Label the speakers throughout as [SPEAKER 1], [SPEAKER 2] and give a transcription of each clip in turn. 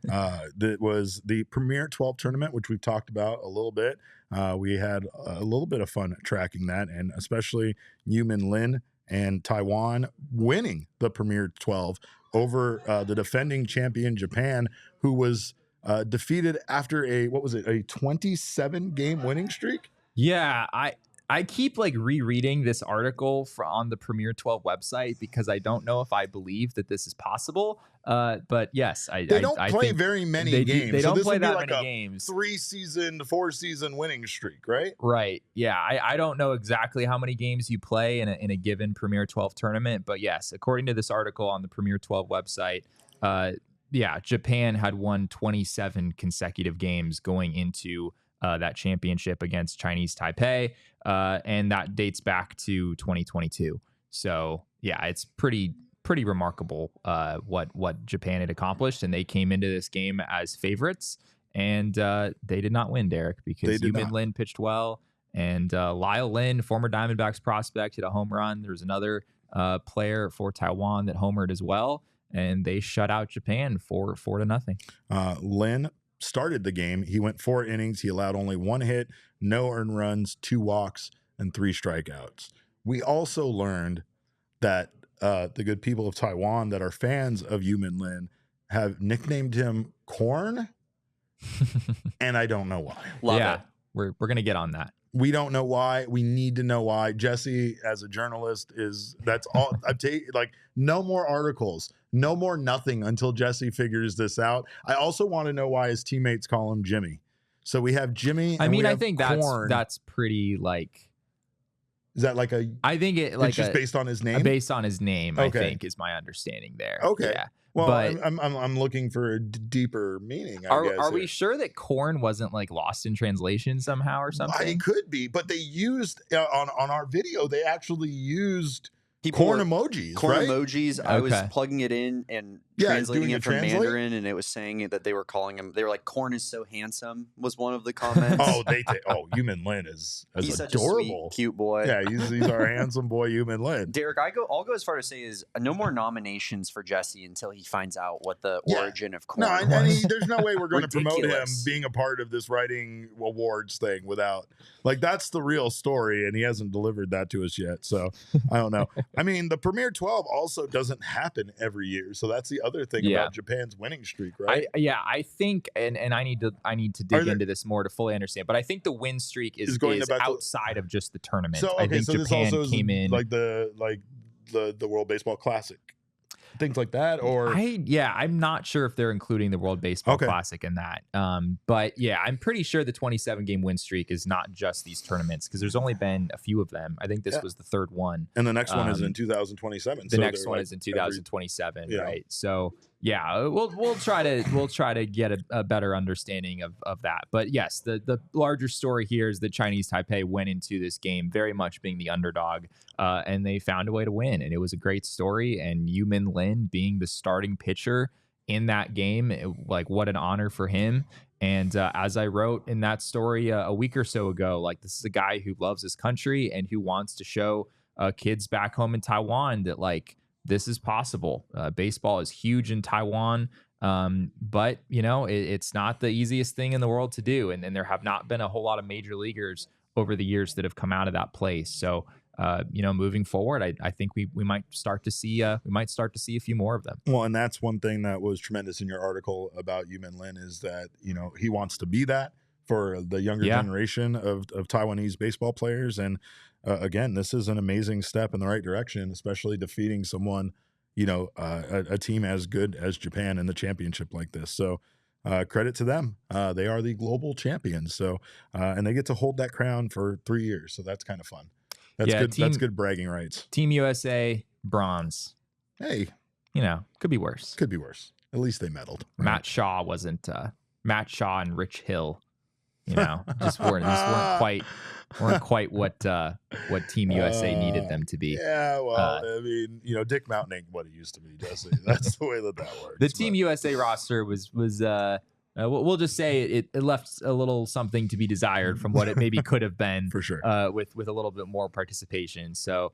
[SPEAKER 1] That was the Premier12 tournament, which we've talked about a little bit. We had a little bit of fun tracking that, and especially Yu-Min Lin and Taiwan winning the Premier12 over the defending champion Japan, who was defeated after a 27 game winning streak.
[SPEAKER 2] Yeah, I keep like rereading this article on the Premier12 website because I don't know if I believe that this is possible. But yes,
[SPEAKER 1] they don't play very many games.
[SPEAKER 2] They don't
[SPEAKER 1] this
[SPEAKER 2] play
[SPEAKER 1] would be
[SPEAKER 2] that
[SPEAKER 1] like
[SPEAKER 2] many
[SPEAKER 1] a
[SPEAKER 2] games.
[SPEAKER 1] 4 season winning streak, right?
[SPEAKER 2] Right. Yeah. I don't know exactly how many games you play in a given Premier12 tournament, but yes, according to this article on the Premier12 website, yeah, Japan had won 27 consecutive games going into that championship against Chinese Taipei, and that dates back to 2022. So yeah, it's pretty remarkable what Japan had accomplished, and they came into this game as favorites, and they did not win, Derek, because Yu-Min Lin pitched well, and Lyle Lin, former Diamondbacks prospect, hit a home run. There was another player for Taiwan that homered as well, and they shut out Japan 4-0.
[SPEAKER 1] Lin started the game. He went 4 innings. He allowed only 1 hit, no earned runs, 2 walks, and 3 strikeouts. We also learned that the good people of Taiwan that are fans of Yu-Min Lin have nicknamed him Corn, and I don't know why.
[SPEAKER 2] Love it. We're going to get on that.
[SPEAKER 1] We don't know why. We need to know why. Jesse, as a journalist, that's all. Like, no more articles, no more nothing until Jesse figures this out. I also want to know why his teammates call him Jimmy. So we have Jimmy.
[SPEAKER 2] I mean, I think that's pretty like.
[SPEAKER 1] Is that like a?
[SPEAKER 2] I think it's
[SPEAKER 1] just based on his name.
[SPEAKER 2] Based on his name,
[SPEAKER 1] okay.
[SPEAKER 2] I think is my understanding there.
[SPEAKER 1] Okay.
[SPEAKER 2] Yeah.
[SPEAKER 1] Well,
[SPEAKER 2] but
[SPEAKER 1] I'm looking for a deeper meaning.
[SPEAKER 2] Are we sure that corn wasn't like lost in translation somehow or something?
[SPEAKER 1] It could be, but they used on our video. They actually used corn emojis.
[SPEAKER 3] Corn
[SPEAKER 1] right?
[SPEAKER 3] emojis. Okay. I was plugging it in and translating it from Mandarin, and it was saying that they were calling him. They were like, "Corn is so handsome." Was one of the comments.
[SPEAKER 1] Yu-Min Lin is
[SPEAKER 3] he's
[SPEAKER 1] adorable,
[SPEAKER 3] such a sweet, cute boy.
[SPEAKER 1] Yeah, he's our handsome boy, Yu-Min Lin.
[SPEAKER 3] Derek, I'll go as far to say is no more nominations for Jesse until he finds out what the origin of corn was.
[SPEAKER 1] And there's no way we're going to promote him being a part of this writing awards thing without, like, that's the real story, and he hasn't delivered that to us yet. So I don't know. I mean, the Premier12 also doesn't happen every year, so that's the other thing about Japan's winning streak, right?
[SPEAKER 2] I think, and I need to dig into this more to fully understand, but I think the win streak is outside of just the tournament.
[SPEAKER 1] So
[SPEAKER 2] I think Japan came in
[SPEAKER 1] like the World Baseball Classic, things like that, or
[SPEAKER 2] I'm not sure if they're including the World Baseball Classic in that. But yeah, I'm pretty sure the 27 game win streak is not just these tournaments, because there's only been a few of them. I think this was the 3rd one,
[SPEAKER 1] and the next one is in 2027.
[SPEAKER 2] The next one is in 2027, right? So yeah, we'll try to get a better understanding of that. But yes, the larger story here is that Chinese Taipei went into this game very much being the underdog, and they found a way to win, and it was a great story. And Yu-Min Lin being the starting pitcher in that game, what an honor for him. And as I wrote in that story a week or so ago, like, this is a guy who loves his country and who wants to show kids back home in Taiwan that, like, this is possible. Baseball is huge in Taiwan, but it's not the easiest thing in the world to do, and there have not been a whole lot of major leaguers over the years that have come out of that place. So moving forward, I think we might start to see a few more of them.
[SPEAKER 1] Well, and that's one thing that was tremendous in your article about Yu-Min Lin, is that he wants to be that for the younger generation of Taiwanese baseball players. And again, this is an amazing step in the right direction, especially defeating someone, a team as good as Japan in the championship like this. So credit to them. They are the global champions. So and they get to hold that crown for 3 years. So that's kind of fun. That's good. That's good bragging rights.
[SPEAKER 2] Team USA bronze.
[SPEAKER 1] Hey,
[SPEAKER 2] could be worse.
[SPEAKER 1] Could be worse. At least they medaled. Right?
[SPEAKER 2] Matt Shaw wasn't. Matt Shaw and Rich Hill, just weren't quite what Team USA needed them to be.
[SPEAKER 1] Yeah, well, I mean, Dick Mountain ain't what it used to be, Jesse. That's the way that works.
[SPEAKER 2] The Team USA roster was we'll just say it left a little something to be desired from what it maybe could have been
[SPEAKER 1] for sure,
[SPEAKER 2] with a little bit more participation. So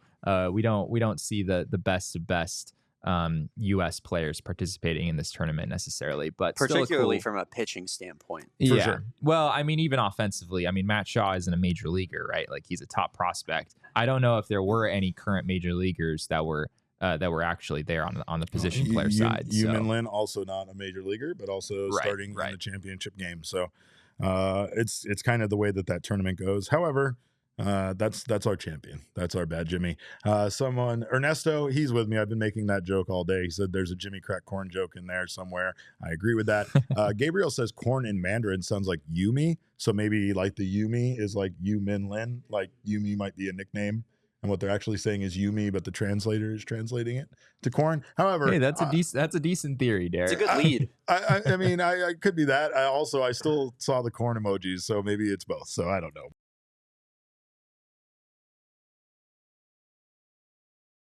[SPEAKER 2] we don't see the best of best U.S. players participating in this tournament necessarily, but
[SPEAKER 3] particularly
[SPEAKER 2] still
[SPEAKER 3] from a pitching standpoint.
[SPEAKER 2] Yeah.
[SPEAKER 1] Sure.
[SPEAKER 2] Well, I mean, even offensively, I mean, Matt Shaw isn't a major leaguer, right? Like he's a top prospect. I don't know if there were any current major leaguers that were actually there on the position player side.
[SPEAKER 1] Yu-Min Lin, also not a major leaguer, but also starting in the championship game. So it's kind of the way that tournament goes. However, that's our champion. That's our bad Jimmy. Ernesto, he's with me. I've been making that joke all day. He said there's a Jimmy crack corn joke in there somewhere. I agree with that. Gabriel says corn in Mandarin sounds like Yumi. So maybe like the Yumi is like Yu-Min Lin. Like Yumi might be a nickname. And what they're actually saying is Yumi, but the translator is translating it to corn. However,
[SPEAKER 2] hey, that's a decent theory, Derek.
[SPEAKER 3] It's a good lead.
[SPEAKER 1] I mean, I could be that. I still saw the corn emojis, so maybe it's both. So I don't know.